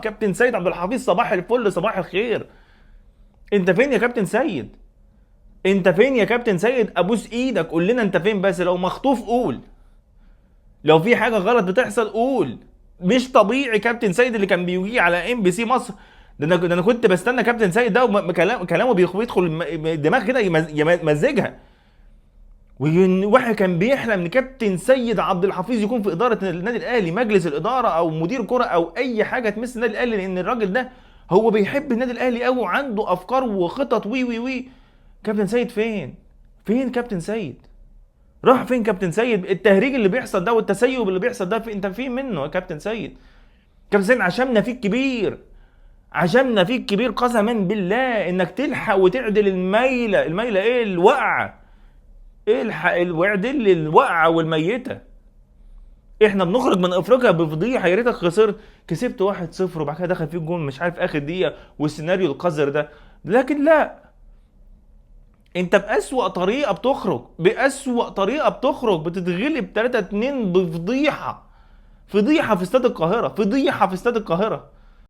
كابتن سيد عبد الحفيظ صباح الفل صباح الخير. انت فين يا كابتن سيد؟ انت فين يا كابتن سيد؟ ابوس ايدك قول لنا انت فين، بس لو مخطوف قول، لو في حاجه غلط بتحصل قول. مش طبيعي كابتن سيد اللي كان بيجي على ام بي سي مصر. ده انا كنت بستنى كابتن سيد ده كلامه بيدخل الدماغ كده يمزجها. وواحد كان بيحلم ان كابتن سيد عبد الحفيظ يكون في اداره النادي الاهلي، مجلس الاداره او مدير كره او اي حاجه تمس النادي الاهلي، لان الراجل ده هو بيحب النادي الاهلي قوي وعنده افكار وخطط وي وي وي. كابتن سيد فين؟ فين كابتن سيد؟ راح فين كابتن سيد؟ التهريج اللي بيحصل ده والتسيب اللي بيحصل ده انت فين منه يا كابتن سيد؟ كابتن سيد عشمنا فيك كبير، عشمنا فيك كبير قسما بالله انك تلحق وتعدل الميله ايه الوقعه، الحق واعدل الوقعه والميته. احنا بنخرج من افريقيا بفضيحه، يا ريتك خسرت، كسبت 1-0 وبعد كده دخل فيك جول مش عارف اخر دقيقه والسيناريو القذر ده. لكن لا، انت بأسوأ طريقه بتخرج، بأسوأ طريقه بتخرج، بتتغلب 3-2 بفضيحه، فضيحه في استاد القاهره، فضيحه في استاد القاهره.